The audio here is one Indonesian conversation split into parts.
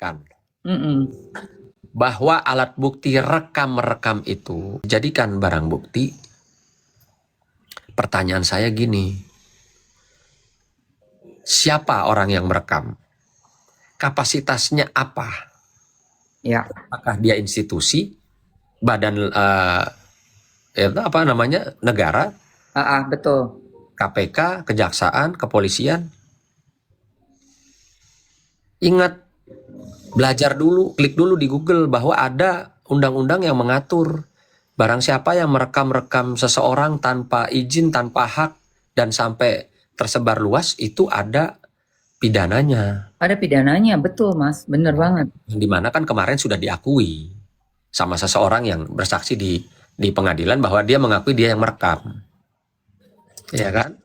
menyampaikan Mm-mm. bahwa alat bukti rekam-rekam itu jadikan barang bukti. Pertanyaan saya gini, siapa orang yang merekam? Kapasitasnya apa? Ya. Apakah dia institusi, badan itu apa namanya, negara, Betul. KPK, kejaksaan, kepolisian? Ingat, belajar dulu, klik dulu di Google bahwa ada undang-undang yang mengatur barang siapa yang merekam-rekam seseorang tanpa izin, tanpa hak, dan sampai tersebar luas, itu ada pidananya. Ada pidananya, betul Mas, bener banget. Dimana kan kemarin sudah diakui sama seseorang yang bersaksi di pengadilan bahwa dia mengakui dia yang merekam. Ya kan?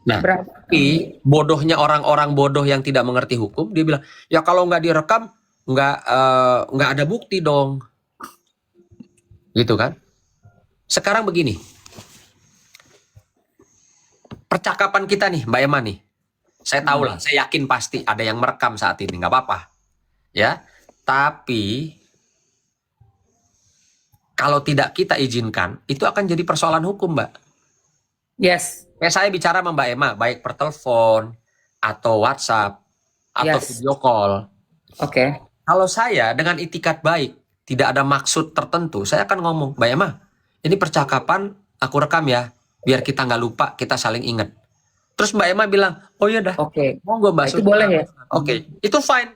Nah, tapi bodohnya orang-orang bodoh yang tidak mengerti hukum, dia bilang, ya kalau nggak direkam, nggak ada bukti dong. Gitu kan? Sekarang begini, percakapan kita nih, Mbak Emma nih, saya tahu lah, saya yakin pasti ada yang merekam saat ini, nggak apa-apa. Ya, tapi kalau tidak kita izinkan, itu akan jadi persoalan hukum, Mbak. Yes. Kayak saya bicara sama Mbak Emma, baik per telepon, atau WhatsApp, atau Yes. video call. Oke. Kalau saya dengan itikat baik, tidak ada maksud tertentu, saya akan ngomong, Mbak Emma, ini percakapan aku rekam ya, biar kita nggak lupa, kita saling ingat. Terus Mbak Emma bilang, oh iya dah, Oke. monggo Mbak Itu Sultan. boleh ya? Oke, itu fine.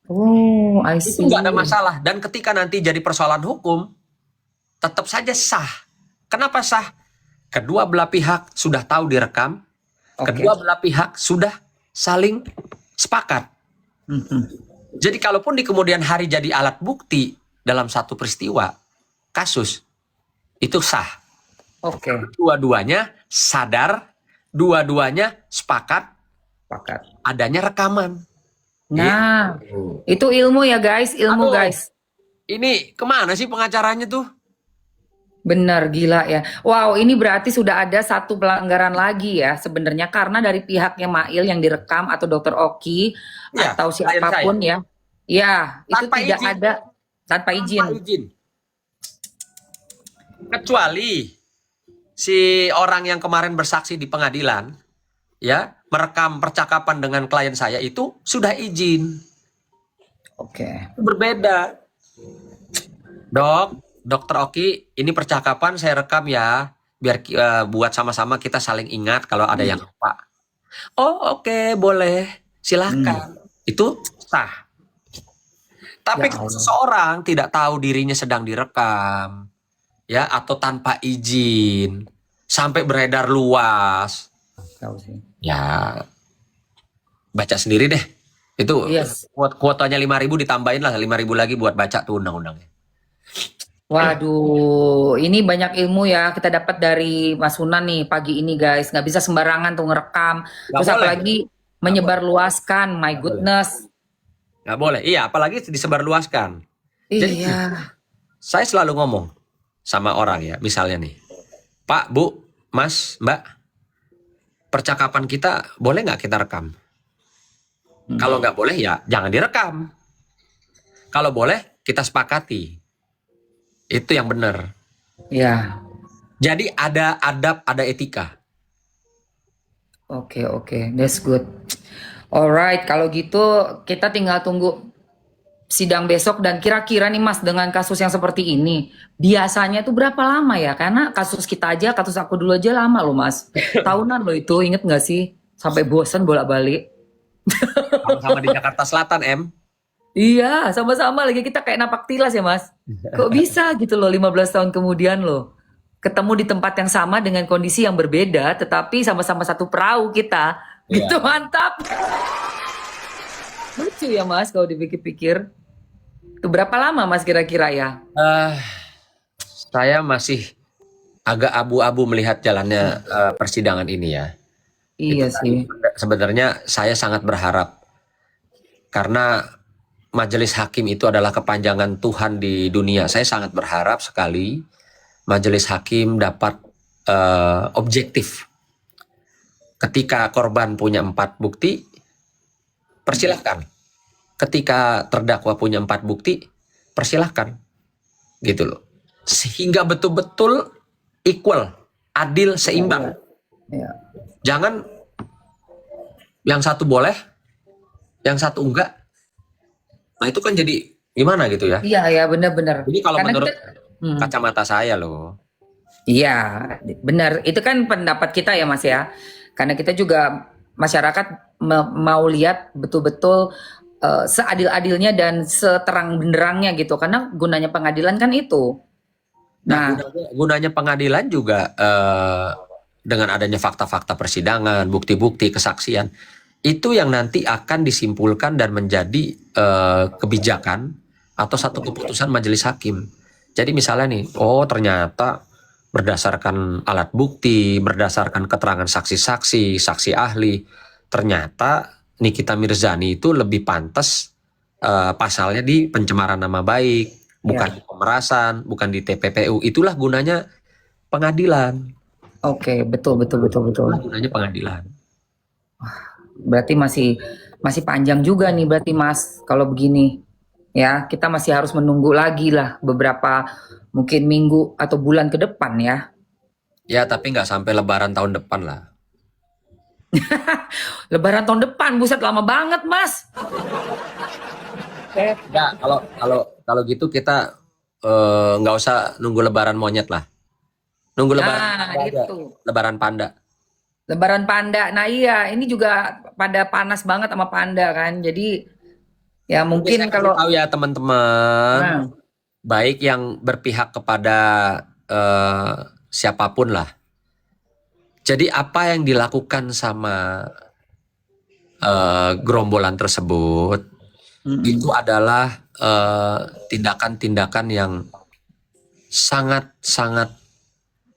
Oh, I Itu see. nggak ada masalah. Dan ketika nanti jadi persoalan hukum, tetap saja sah. Kenapa sah? Kedua belah pihak sudah tahu direkam, Oke. kedua belah pihak sudah saling sepakat. Jadi kalaupun di kemudian hari jadi alat bukti dalam satu peristiwa, kasus, itu sah. Oke. Dua-duanya sadar, dua-duanya sepakat adanya rekaman. Nah, itu ilmu ya guys, ilmu Aduh, guys. ini kemana sih pengacaranya tuh? Benar, gila ya. Wow, ini berarti sudah ada satu pelanggaran lagi ya sebenarnya karena dari pihaknya Mail yang direkam atau Dokter Oki Ya, atau klien siapapun saya. ya. Ya, itu Tanpa tidak izin. ada tanpa izin. Tanpa izin. Kecuali si orang yang kemarin bersaksi di pengadilan, ya, merekam percakapan dengan klien saya itu sudah izin. Oke. Berbeda. Dokter Oki, ini percakapan saya rekam ya, biar buat sama-sama kita saling ingat kalau ada yang lupa. Oh, oke, boleh, silakan. Itu sah. Tapi Ya kalau Allah. seseorang tidak tahu dirinya sedang direkam, ya, atau tanpa izin, sampai beredar luas, Tahu sih. ya baca sendiri deh. Itu Yes. kuotanya 5.000 ditambahin lah 5.000 lagi buat baca tuh undang-undangnya. Waduh, ini banyak ilmu ya kita dapat dari Mas Sunan nih pagi ini guys. Nggak bisa sembarangan tuh ngerekam. Terus boleh. apalagi menyebarluaskan, my goodness. Nggak boleh. Iya, apalagi disebarluaskan. Jadi Iya. saya selalu ngomong sama orang ya, misalnya nih, Pak, Bu, Mas, Mbak, percakapan kita boleh nggak kita rekam? Kalau nggak boleh ya jangan direkam. Kalau boleh kita sepakati. Itu yang benar. Ya. Jadi ada adab, ada etika. Oke, that's good. Alright, kalau gitu kita tinggal tunggu sidang besok dan kira-kira nih Mas dengan kasus yang seperti ini biasanya tuh berapa lama ya? Karena kasus kita aja, kasus aku dulu aja lama loh Mas. Tahunan loh itu, inget nggak sih? Sampai bosan bolak-balik. Sama-sama di Jakarta Selatan, Em. Iya, sama-sama lagi kita kayak napak tilas ya Mas. Kok bisa gitu loh 15 tahun kemudian loh. Ketemu di tempat yang sama dengan kondisi yang berbeda tetapi sama-sama satu perahu kita. Gitu mantap. Lucu ya Mas kalau dipikir-pikir. Itu berapa lama Mas kira-kira ya? Saya masih agak abu-abu melihat jalannya persidangan ini ya. Iya sih. Sebenarnya saya sangat berharap karena majelis hakim itu adalah kepanjangan Tuhan di dunia. Saya sangat berharap sekali majelis hakim dapat objektif. Ketika korban punya 4 bukti, persilahkan. ketika terdakwa punya 4 bukti, persilahkan, gitu loh. Sehingga betul-betul equal, adil, seimbang. Iya. Jangan yang satu boleh, yang satu enggak. Nah itu kan jadi gimana gitu ya? Iya ya, benar-benar. Jadi kalau Karena menurut kita, kacamata saya loh, iya, benar. Itu kan pendapat kita ya, Mas ya. Karena kita juga masyarakat mau lihat betul-betul seadil-adilnya dan seterang benderangnya gitu. Karena gunanya pengadilan kan itu. nah Nah, gunanya pengadilan juga dengan adanya fakta-fakta persidangan, bukti-bukti, kesaksian, itu yang nanti akan disimpulkan dan menjadi kebijakan atau satu keputusan majelis hakim. Jadi misalnya nih, oh ternyata berdasarkan alat bukti, berdasarkan keterangan saksi-saksi, saksi ahli, ternyata Nikita Mirzani itu lebih pantas pasalnya di pencemaran nama baik, bukan ya. di pemerasan, bukan di TPPU. Itulah gunanya pengadilan. Oke, betul, betul, betul, betul. Itulah gunanya pengadilan. Berarti masih panjang juga nih berarti Mas kalau begini. Ya, kita masih harus menunggu lagi lah beberapa mungkin minggu atau bulan ke depan ya. Ya, tapi nggak sampai Lebaran tahun depan lah. Lebaran tahun depan, buset lama banget Mas. Ya, kalau gitu kita nggak usah nunggu Lebaran monyet lah. Nunggu Lebaran Nah, panda aja. itu. Lebaran panda. Lebaran panda. Nah, iya, ini juga pada panas banget sama panda kan. Jadi ya Tapi mungkin saya kasih kalau tahu ya teman-teman, nah, baik yang berpihak kepada eh, siapapun lah. Jadi apa yang dilakukan sama gerombolan tersebut itu adalah tindakan-tindakan yang sangat-sangat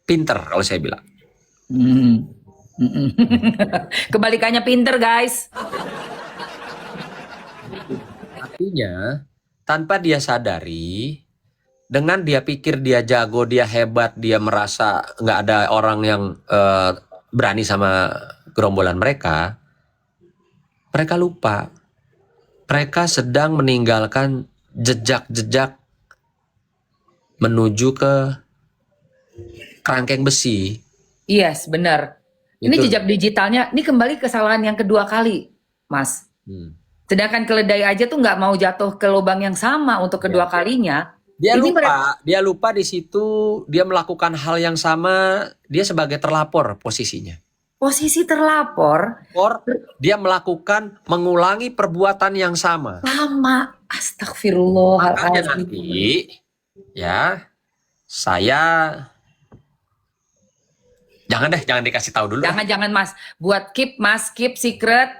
pinter kalau saya bilang. mm, mm. Kebalikannya pinter guys. Artinya tanpa dia sadari, dengan dia pikir dia jago, dia hebat, dia merasa nggak ada orang yang berani sama gerombolan mereka, mereka lupa. Mereka sedang meninggalkan jejak-jejak menuju ke kerangkeng besi. Yes, benar. Ini Itu. jejak digitalnya, ini kembali kesalahan yang kedua kali, Mas. Hmm. Sedangkan keledai aja tuh nggak mau jatuh ke lubang yang sama untuk kedua kalinya. Dia Ini mereka lupa di situ dia melakukan hal yang sama, dia sebagai terlapor posisinya. posisi terlapor Or dia melakukan mengulangi perbuatan yang sama. sama. Makanya Astagfirullahaladzim. nanti ya saya jangan dikasih tahu dulu. Jangan-jangan Mas, buat keep Mas, keep secret,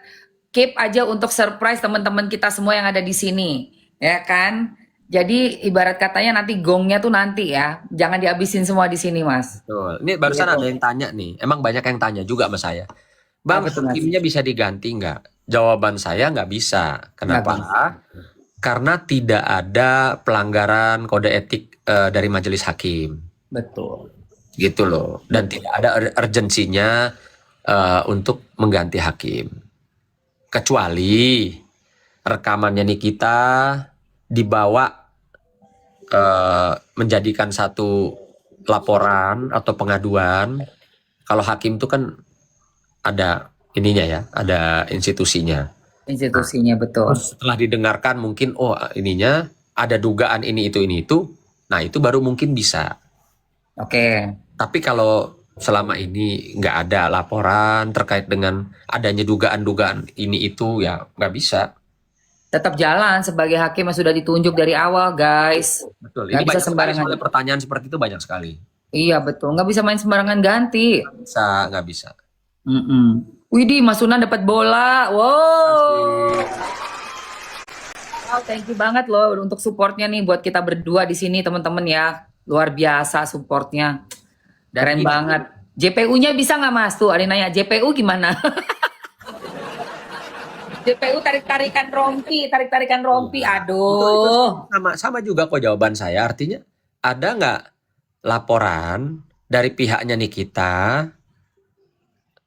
keep aja untuk surprise teman-teman kita semua yang ada di sini, ya kan? Jadi ibarat katanya nanti gongnya tuh nanti ya, jangan dihabisin semua di sini Mas. Betul. Ini barusan Gitu. ada yang tanya nih. Emang banyak yang tanya juga sama saya. Bang, Apa tuh Mas? hakimnya bisa diganti nggak? Jawaban saya nggak bisa. Kenapa? Nggak Karena tidak ada pelanggaran kode etik dari majelis hakim. Betul. Gitu loh. Dan tidak ada urgensinya untuk mengganti hakim. Kecuali rekamannya Nikita dibawa menjadikan satu laporan atau pengaduan. Kalau hakim itu kan ada ininya ya, ada institusinya. Institusinya betul. Setelah didengarkan mungkin oh ininya ada dugaan ini itu. Nah, itu baru mungkin bisa. Oke. Tapi kalau selama ini nggak ada laporan terkait dengan adanya dugaan-dugaan ini itu ya nggak bisa. Tetap jalan sebagai hakim yang sudah ditunjuk dari awal, guys. Betul. Nggak Ini bisa banyak sekali sembarangan. soalnya pertanyaan seperti itu banyak sekali. Iya betul, nggak bisa main sembarangan ganti. Nggak bisa. Widih, Mas Sunan dapat bola. Wow. Wow, thank you banget loh untuk supportnya nih buat kita berdua di sini teman-teman ya. Luar biasa supportnya. Keren ini- banget. JPU-nya bisa nggak Mas? Tuh ada yang nanya, JPU gimana? JPU tarik-tarikan rompi. Aduh. Sama juga kok jawaban saya. Artinya ada nggak laporan dari pihaknya Nikita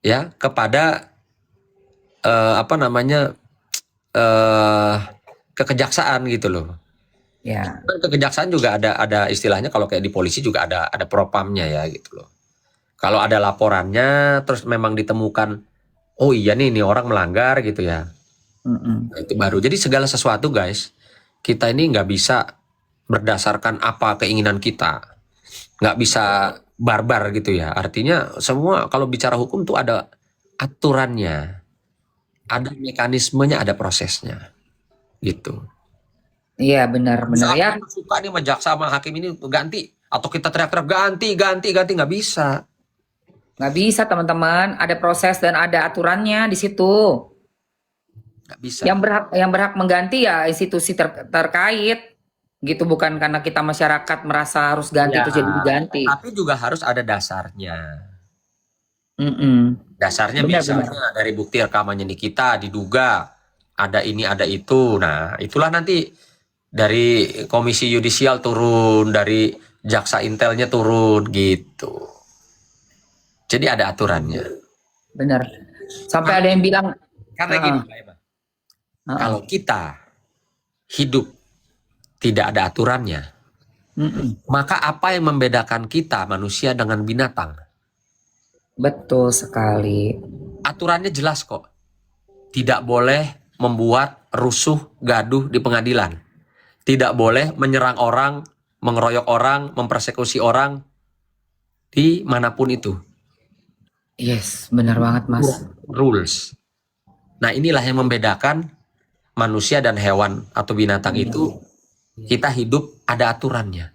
ya kepada apa namanya ke kejaksaan gitu loh. Ya. Ke kejaksaan juga ada istilahnya, kalau kayak di polisi juga ada propamnya ya gitu loh. Kalau ada laporannya terus memang ditemukan, oh iya nih, ini orang melanggar gitu ya. Nah, itu baru. Jadi segala sesuatu guys, kita ini nggak bisa berdasarkan apa keinginan kita, nggak bisa barbar gitu ya. Artinya semua kalau bicara hukum tuh ada aturannya, ada mekanismenya, ada prosesnya gitu. Iya, benar-benar Bisa ya. aku suka nih sama jaksa sama hakim ini ganti, atau kita teriak-teriak ganti ganti ganti, nggak bisa. Nggak bisa teman-teman, ada proses dan ada aturannya di situ. Nggak bisa. Yang berhak mengganti ya institusi terkait gitu, bukan karena kita masyarakat merasa harus ganti Ya, terus jadi diganti. tapi juga harus ada dasarnya. Mm-mm. Dasarnya Benar-benar. misalnya dari bukti rekamannya kita diduga ada ini ada itu. Nah, itulah nanti dari komisi yudisial turun, dari jaksa intelnya turun gitu. Jadi ada aturannya. Benar. Sampai ada yang bilang, Karena gini, Mbak Emma, kalau kita hidup tidak ada aturannya, maka apa yang membedakan kita manusia dengan binatang? betul sekali. Aturannya jelas kok. Tidak boleh membuat rusuh gaduh di pengadilan. Tidak boleh menyerang orang, mengeroyok orang, mempersekusi orang di manapun itu. Yes, benar banget Mas. Rules. Nah, inilah yang membedakan manusia dan hewan atau binatang itu. Kita hidup ada aturannya.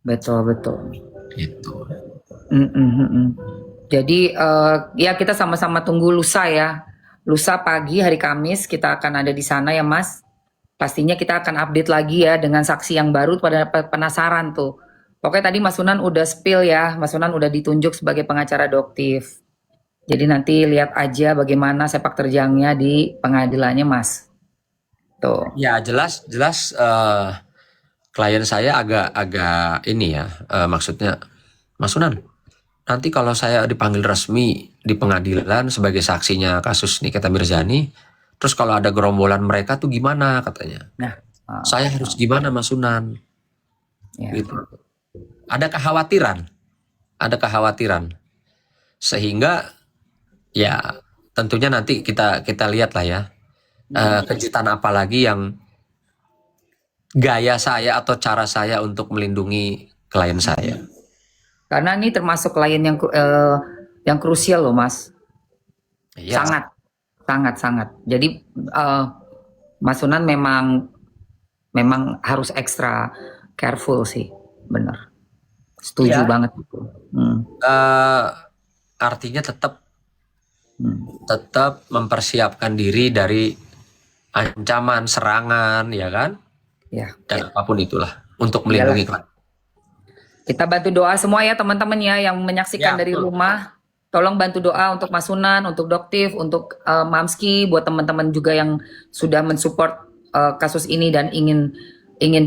Betul, betul. Gitu. Jadi ya kita sama-sama tunggu lusa ya. Lusa pagi hari Kamis kita akan ada di sana ya Mas. Pastinya kita akan update lagi ya dengan saksi yang baru, pada penasaran tuh. Pokoknya tadi Mas Sunan udah spill ya, Mas Sunan udah ditunjuk sebagai pengacara adoptif. Jadi nanti lihat aja bagaimana sepak terjangnya di pengadilannya Mas. Tuh. Ya jelas klien saya agak ini ya, maksudnya Mas Sunan, nanti kalau saya dipanggil resmi di pengadilan sebagai saksinya kasus Nikita Mirzani, terus kalau ada gerombolan mereka tuh gimana katanya? Nah, saya harus gimana Mas Sunan? ya. Gitu. Ada kekhawatiran, sehingga ya tentunya nanti kita lihat lah ya, kejutan apa lagi yang gaya saya atau cara saya untuk melindungi klien saya. Karena ini termasuk klien yang krusial loh Mas. Iya. Sangat. Jadi Mas Sunan memang harus ekstra careful sih, bener. Setuju Ya. banget itu. Artinya tetap mempersiapkan diri dari ancaman, serangan, ya kan? Ya. Dan apapun itulah untuk melindungi klien. Kita bantu doa semua ya teman-teman ya yang menyaksikan dari rumah. Tolong bantu doa untuk Mas Sunan, untuk Doktif, untuk Mamski, buat teman-teman juga yang sudah mensupport kasus ini dan ingin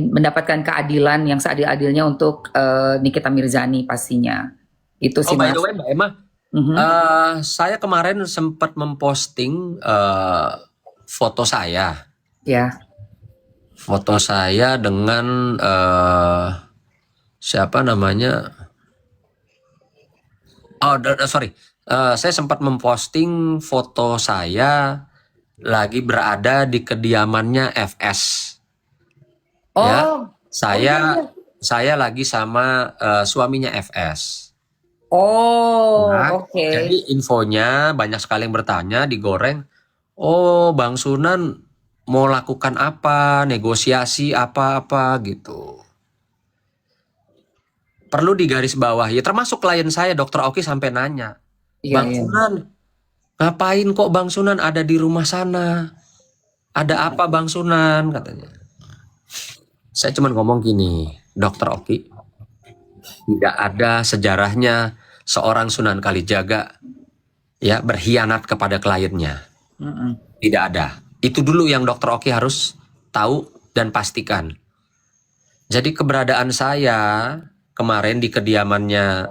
mendapatkan keadilan yang seadil-adilnya untuk Nikita Mirzani pastinya. Itu sih by Mas. the way Mbak Emma, saya kemarin sempat memposting foto saya. Ya. Foto saya dengan siapa namanya? Oh, sorry. Saya sempat memposting foto saya lagi berada di kediamannya FS. Oh. Ya, saya lagi sama suaminya FS. Oh, oke. Jadi infonya banyak sekali yang bertanya, digoreng. Oh, Bang Sunan mau lakukan apa? Negosiasi apa-apa gitu. Perlu digarisbawahi, termasuk klien saya Dr. Oki sampai nanya, Bang Sunan, ngapain kok Bang Sunan ada di rumah sana? Ada apa Bang Sunan? Katanya. Saya cuma ngomong gini, Dr. Oki, tidak ada sejarahnya seorang Sunan Kalijaga ya berkhianat kepada kliennya. Tidak ada. Itu dulu yang Dr. Oki harus tahu dan pastikan. Jadi keberadaan saya kemarin di kediamannya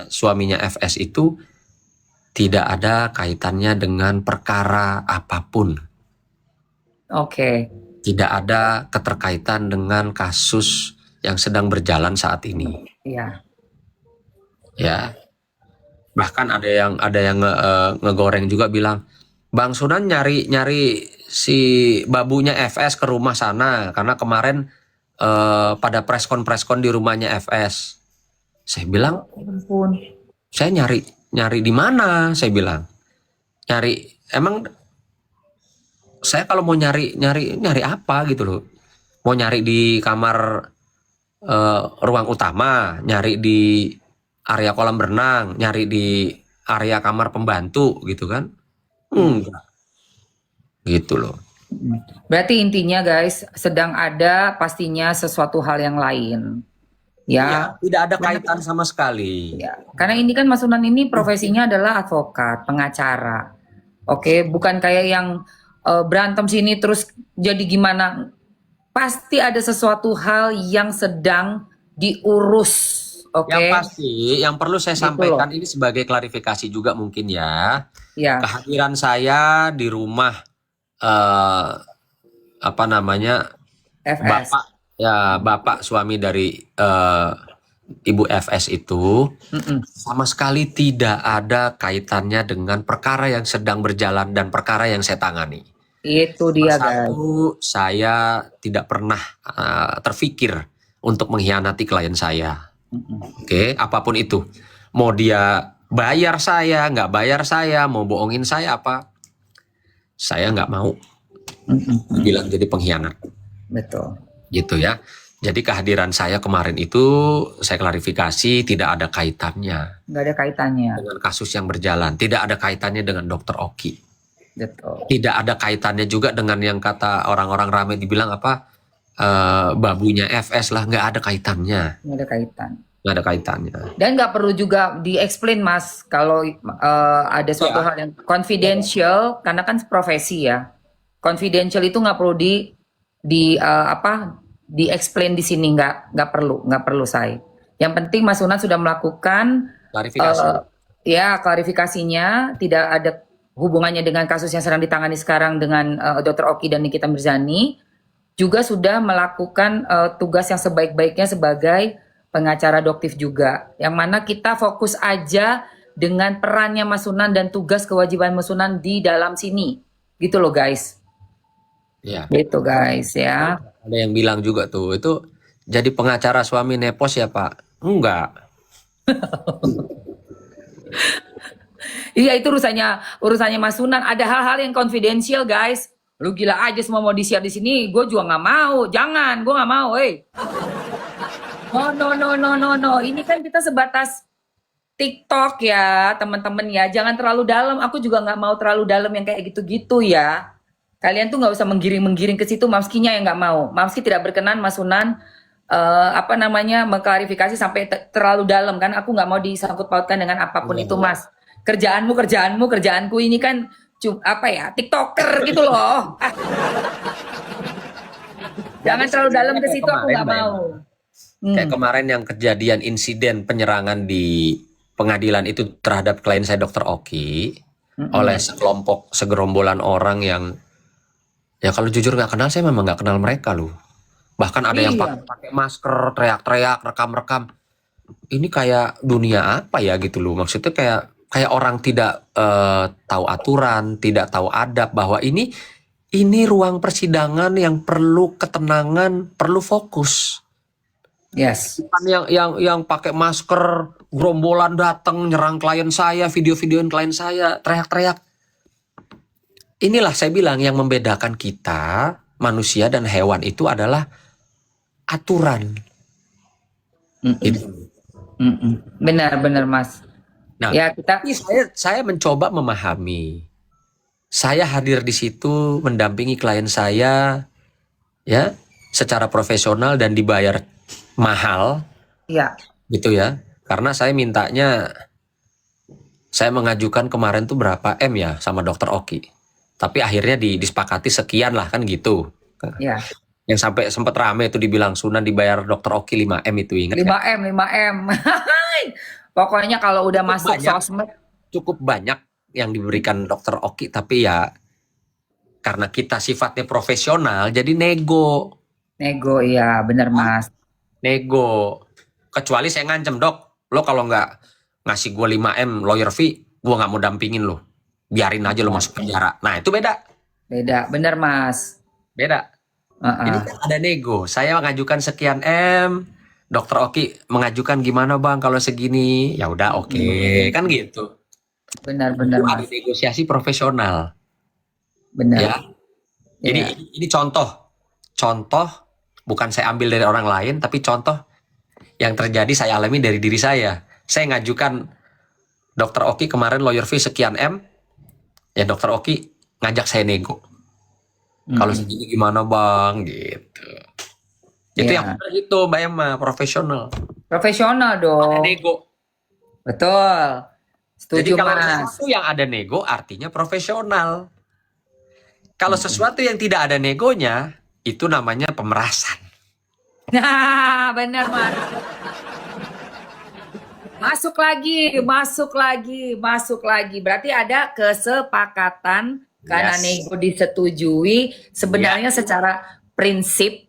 suaminya FS itu tidak ada kaitannya dengan perkara apapun. Oke. tidak ada keterkaitan dengan kasus yang sedang berjalan saat ini. Iya. Ya, bahkan ada yang ngegoreng juga bilang, Bang Sunan nyari si babunya FS ke rumah sana karena kemarin pada preskon di rumahnya FS. Saya bilang, Ampun. saya nyari di mana? Saya bilang, nyari emang saya kalau mau nyari apa gitu loh. Mau nyari di kamar ruang utama, nyari di area kolam renang, nyari di area kamar pembantu gitu kan? Enggak, gitu loh. Berarti intinya guys, sedang ada pastinya sesuatu hal yang lain. Iya, Ya. tidak ada kaitan sama sekali. Ya. Karena ini kan Mas Sunan ini profesinya adalah advokat, pengacara. Oke, bukan kayak yang berantem sini terus jadi gimana. Pasti ada sesuatu hal yang sedang diurus. Oke. Yang pasti, yang perlu saya Gitu sampaikan loh. ini sebagai klarifikasi juga mungkin ya. Ya, Kehadiran saya di rumah eh, apa namanya FS. bapak suami dari Ibu FS itu Mm-mm. sama sekali tidak ada kaitannya dengan perkara yang sedang berjalan dan perkara yang saya tangani. Itu Nomor dia guys. satu, saya tidak pernah terfikir untuk mengkhianati klien saya. Mm-mm. Oke, apapun itu. Mau dia bayar saya, nggak bayar saya, mau bohongin saya apa, saya nggak mau Mm-mm. bilang jadi pengkhianat. Betul. Gitu ya. Jadi kehadiran saya kemarin itu saya klarifikasi tidak ada kaitannya Nggak ada kaitannya. dengan kasus yang berjalan, tidak ada kaitannya dengan Dokter Oki, Betul. tidak ada kaitannya juga dengan yang kata orang-orang ramai dibilang apa babunya FS lah, nggak ada kaitannya, Nggak ada kaitan. nggak ada kaitannya. Dan nggak perlu juga di-explain Mas kalau ada suatu Ya. hal yang confidential karena kan profesi ya. Confidential itu nggak perlu di-explain di sini, nggak perlu saya. Yang penting Mas Sunan sudah melakukan Klarifikasi. klarifikasinya, tidak ada hubungannya dengan kasus yang sedang ditangani sekarang dengan Dr. Oki dan Nikita Mirzani. Juga sudah melakukan tugas yang sebaik-baiknya sebagai pengacara adoptif juga. Yang mana kita fokus aja dengan perannya Mas Sunan dan tugas kewajiban Mas Sunan di dalam sini. Gitu loh guys. Ya. Gitu guys ya. Ada yang bilang juga tuh, itu jadi pengacara suami nepos ya Pak? Enggak. Iya itu urusannya Mas Sunan. Ada hal-hal yang confidential guys. Lu gila aja semua mau di-share di sini. Gue juga nggak mau. Jangan, gue nggak mau. No. Ini kan kita sebatas TikTok ya, teman-teman ya. Jangan terlalu dalam. Aku juga nggak mau terlalu dalam yang kayak gitu-gitu ya. Kalian tuh nggak usah menggiring-menggiring ke situ. Mamskinya yang nggak mau. Mamski tidak berkenan Mas Sunan mengklarifikasi sampai terlalu dalam kan. Aku nggak mau disangkut pautkan dengan apapun itu Mas. Kerjaanku ini kan TikToker gitu loh. Jangan terlalu dalam ke situ, aku nggak mau. Kayak kemarin yang kejadian insiden penyerangan di pengadilan itu terhadap klien saya Dr. Oki oleh segerombolan orang yang ya kalau jujur nggak kenal, saya memang nggak kenal mereka loh. Bahkan ada yang pakai masker, teriak-teriak, rekam-rekam. Ini kayak dunia apa ya gitu loh. Maksudnya kayak orang tidak tahu aturan, tidak tahu adab, bahwa ini ruang persidangan yang perlu ketenangan, perlu fokus. Yes. Bukan yang pakai masker, gerombolan datang nyerang klien saya, video-videoin klien saya, teriak-teriak. Inilah saya bilang yang membedakan kita manusia dan hewan itu adalah aturan. Gitu. Benar Mas. Nah, ya saya mencoba memahami. Saya hadir di situ mendampingi klien saya, ya, secara profesional dan dibayar mahal, ya, gitu ya. Karena saya mintanya, saya mengajukan kemarin tuh berapa M ya sama Dokter Oki. Tapi akhirnya disepakati sekian lah kan gitu. Ya. Yang sampai sempat rame itu dibilang Sunan dibayar Dokter Oki 5M itu, ingat 5M. Pokoknya kalau udah masuk sosmed cukup banyak yang diberikan Dokter Oki, tapi ya karena kita sifatnya profesional, jadi nego. Nego, iya bener Mas. Nego. Kecuali saya ngancem, Dok, lo kalau nggak ngasih gue 5M lawyer fee, gue nggak mau dampingin lo. Biarin aja lo masuk penjara. Nah, itu beda. Beda, bener Mas. Beda. Ini kan ada nego. Saya mengajukan sekian M, Dokter Oki mengajukan gimana Bang kalau segini? Ya udah oke, kan gitu. Benar-benar Ada Mas. negosiasi profesional. Benar. Ya. Ya. Ini contoh. Contoh bukan saya ambil dari orang lain, tapi contoh yang terjadi saya alami dari diri saya. Saya ngajukan Dokter Oki kemarin lawyer fee sekian M. Ya Dokter Oki ngajak saya nego. Kalau segini gimana Bang gitu. Itu yang benar itu Mbak Emma, profesional. Profesional dong. Ada nego. Betul. Jadi Setuju kalau Mas. sesuatu yang ada nego artinya profesional. Kalau sesuatu yang tidak ada negonya, itu namanya pemerasan. Nah, benar Mas. Masuk lagi, masuk lagi, masuk lagi. Berarti ada kesepakatan karena Yes. nego disetujui sebenarnya secara prinsip,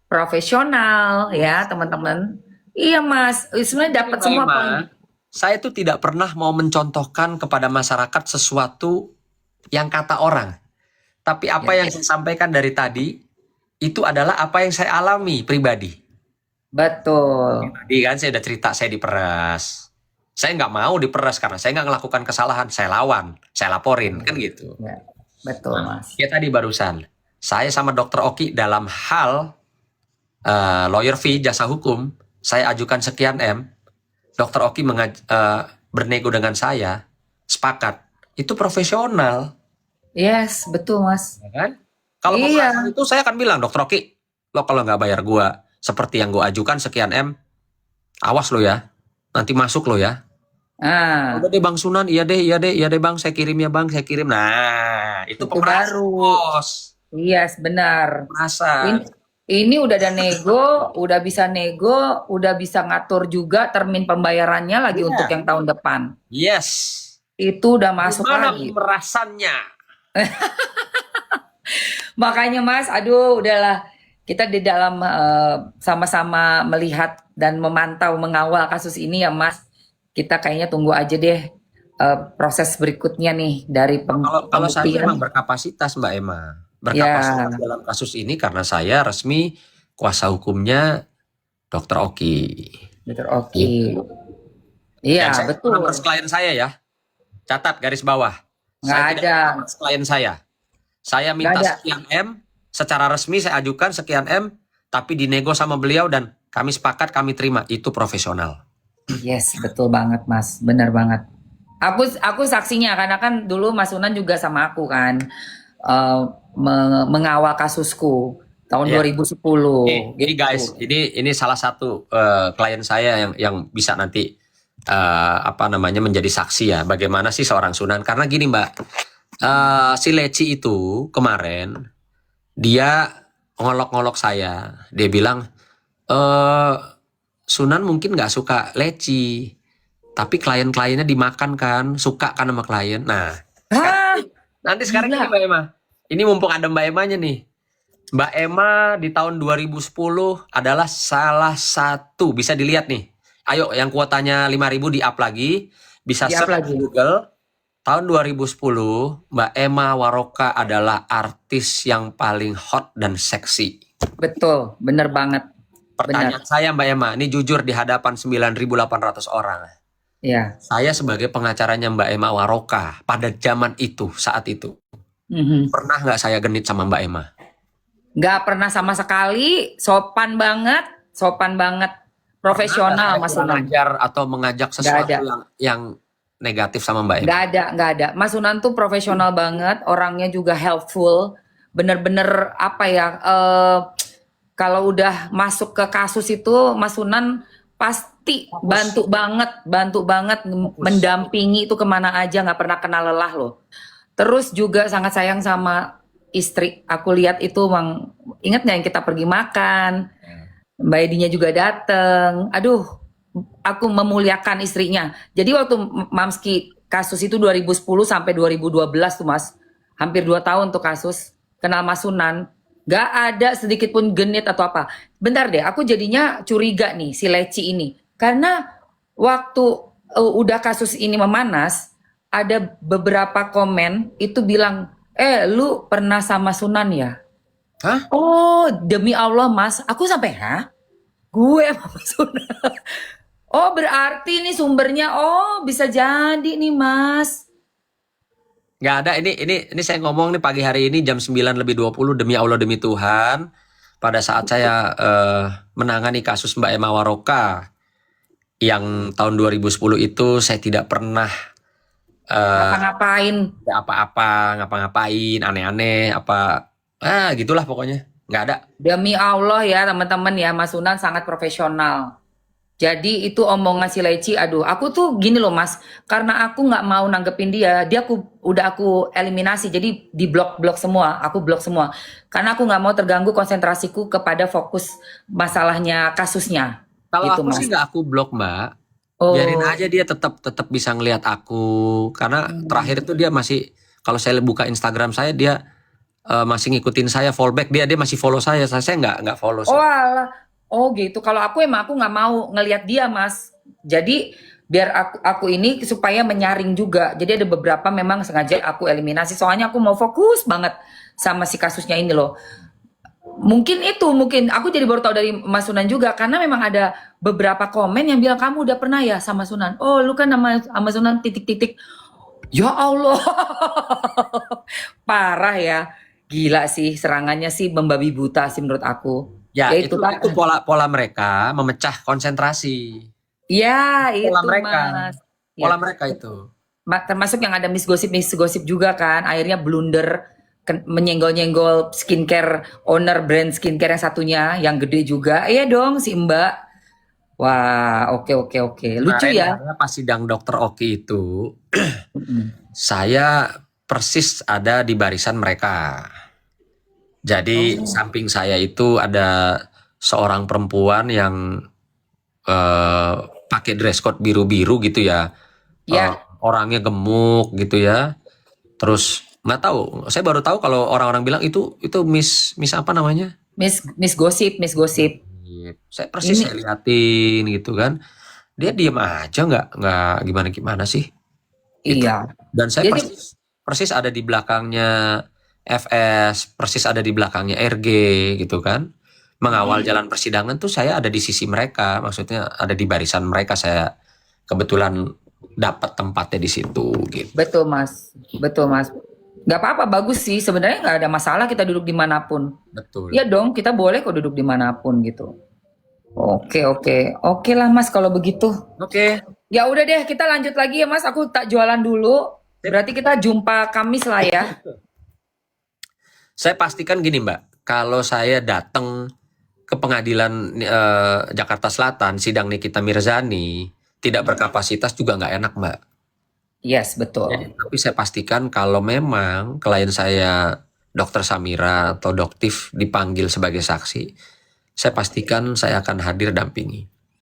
profesional ya teman-teman. Iya Mas, sebenarnya dapat Mbak semua Emma, poin. saya tuh tidak pernah mau mencontohkan kepada masyarakat sesuatu yang kata orang. Tapi apa yang saya sampaikan dari tadi, itu adalah apa yang saya alami pribadi. Betul. Tadi kan saya udah cerita saya diperas. Saya nggak mau diperas karena saya nggak melakukan kesalahan. Saya lawan, saya laporin, kan gitu. Ya, betul Mas. Kayak tadi barusan, saya sama Dokter Oki dalam hal lawyer fee, jasa hukum, saya ajukan sekian M. Dokter Oki bernego dengan saya, sepakat. Itu profesional. Yes, betul Mas. Ya kan? Kalau pemerasan itu saya akan bilang, Dokter Oki, lo kalau nggak bayar gua seperti yang gua ajukan sekian M, awas lo ya, nanti masuk lo ya. Udah deh Bang Sunan, iya deh Bang, saya kirim ya Bang, saya kirim. Nah, itu pemerasan, baru. bos. Yes, benar. Pemerasan. Ini udah ada nego, udah bisa ngatur juga termin pembayarannya lagi untuk yang tahun depan. Yes. Itu udah masuk Gimana lagi. pemerasannya? Makanya Mas, aduh udahlah. Kita di dalam sama-sama melihat dan memantau, mengawal kasus ini ya Mas. Kita kayaknya tunggu aja deh proses berikutnya nih dari Kalau saya memang berkapasitas Mbak Emma. Berkapasitas dalam kasus ini karena saya resmi kuasa hukumnya Dokter Oki. Dokter Oki. Iya, betul. Nomor klien saya ya. Catat garis bawah. Nggak ada. Klien saya. Saya minta sekian M, secara resmi saya ajukan sekian M, tapi dinego sama beliau dan kami sepakat, kami terima. Itu profesional. Yes, betul banget Mas. Benar banget. Aku saksinya karena kan dulu Mas Sunan juga sama aku kan mengawal kasusku tahun 2010. Ini guys, ini salah satu klien saya yang bisa nanti menjadi saksi ya bagaimana sih seorang Sunan. Karena gini Mbak, si Leci itu kemarin dia ngolok-ngolok saya, dia bilang Sunan mungkin nggak suka Leci, tapi klien-kliennya dimakan kan, suka kan sama klien. Nah, nanti sekarang ini Mbak Emma, ini mumpung ada Mbak Emmanya nih. Mbak Emma di tahun 2010 adalah salah satu, bisa dilihat nih. Ayo yang kuotanya 5.000 di-up lagi, bisa search di Google. Tahun 2010, Mbak Emma Waroka adalah artis yang paling hot dan seksi. Betul, bener banget. Pertanyaan saya Mbak Emma, ini jujur di hadapan 9.800 orang. Ya. Saya sebagai pengacaranya Mbak Emma Waroka pada zaman itu, saat itu. Pernah nggak saya genit sama Mbak Emma? Nggak pernah sama sekali, sopan banget, profesional Mas Sunan. Atau mengajak sesuatu yang negatif sama Mbak Emma? Nggak ada. Mas Sunan tuh profesional banget, orangnya juga helpful, bener-bener kalau udah masuk ke kasus itu Mas Sunan pasti bantu banget mendampingi itu kemana aja, nggak pernah kenal lelah loh. Terus juga sangat sayang sama istri. Aku lihat itu Bang, ingat nggak yang kita pergi makan, Mbak Edinya juga dateng. Aduh, aku memuliakan istrinya. Jadi waktu Mamski kasus itu 2010 sampai 2012 tuh Mas, hampir 2 tahun tuh kasus, kenal Mas Sunan. Gak ada sedikit pun genit atau apa. Bentar deh, aku jadinya curiga nih si Leci ini. Karena waktu udah kasus ini memanas, ada beberapa komen itu bilang, lu pernah sama Sunan ya? Hah? Oh, demi Allah Mas, aku sampai, hah? Gue sama Sunan. Oh, berarti ini sumbernya, oh bisa jadi nih Mas. Nggak ada, ini saya ngomong nih pagi hari ini jam 9:20 demi Allah demi Tuhan. Pada saat saya menangani kasus Mbak Emma Waroka yang tahun 2010 itu, saya tidak pernah Ngapa-ngapain. ngapa-ngapain, aneh-aneh, gitulah pokoknya. Nggak ada. Demi Allah ya teman-teman ya, Mas Sunan sangat profesional. Jadi itu omongan si Leci, aduh, aku tuh gini loh Mas, karena aku nggak mau nanggepin dia udah aku eliminasi, jadi di blok semua, aku blok semua, karena aku nggak mau terganggu konsentrasiku kepada fokus masalahnya kasusnya, Kalau gitu aku Mas. sih nggak aku blok, Mbak. Biarin Oh, aja dia tetap bisa ngelihat aku. Karena terakhir itu dia masih, kalau saya buka Instagram saya, dia masih ngikutin saya, fallback dia masih follow saya. Saya nggak follow oh sih. alah, oh gitu. Kalau aku emang aku nggak mau ngelihat dia Mas. Jadi biar aku ini supaya menyaring juga. Jadi ada beberapa memang sengaja aku eliminasi. Soalnya aku mau fokus banget sama si kasusnya ini loh. Mungkin aku jadi baru tahu dari Mas Sunan juga karena memang ada beberapa komen yang bilang kamu udah pernah ya sama Sunan. Oh, lu kan sama Sunan titik-titik. Ya Allah. Parah ya. Gila sih serangannya sih membabi buta sih menurut aku. Ya, Ya itu itulah. pola mereka memecah konsentrasi. Ya, Pola itu mereka. Mas. Pola Ya, mereka itu. termasuk yang ada miss gosip juga kan. Akhirnya blunder menyenggol-nyenggol skincare owner brand skincare yang satunya yang gede juga. Iya dong si Mbak. Wah, oke oke oke. Lucu Kemarin ya. saya pas sidang Dokter Oki itu, Mm-mm. saya persis ada di barisan mereka. Jadi Oh, samping saya itu ada seorang perempuan yang pakai dress code biru-biru gitu ya. ya, Orangnya gemuk gitu ya. Terus nggak tahu, saya baru tahu kalau orang-orang bilang itu Miss apa namanya? Miss Gosip. Saya persis saya Ini liatin gitu kan. Dia diem aja nggak gimana sih gitu. iya. Dan saya Jadi persis ada di belakangnya FS, persis ada di belakangnya RG gitu kan. Mengawal jalan persidangan tuh saya ada di sisi mereka, maksudnya ada di barisan mereka. Saya kebetulan dapat tempatnya di situ gitu. betul Mas. Betul Mas. Gak apa-apa, bagus sih. Sebenarnya nggak ada masalah kita duduk dimanapun. Betul. Ya dong, kita boleh kok duduk dimanapun gitu. Oke oke. Oke lah Mas kalau begitu. Oke. Ya udah deh, kita lanjut lagi ya Mas. Aku tak jualan dulu. Berarti kita jumpa Kamis lah ya. Saya pastikan gini Mbak, kalau saya datang ke pengadilan Jakarta Selatan, sidang Nikita Mirzani, tidak berkapasitas juga nggak enak Mbak. Yes, betul. Tapi saya pastikan kalau memang klien saya Dokter Samira atau Doktif dipanggil sebagai saksi, saya pastikan saya akan hadir dampingi.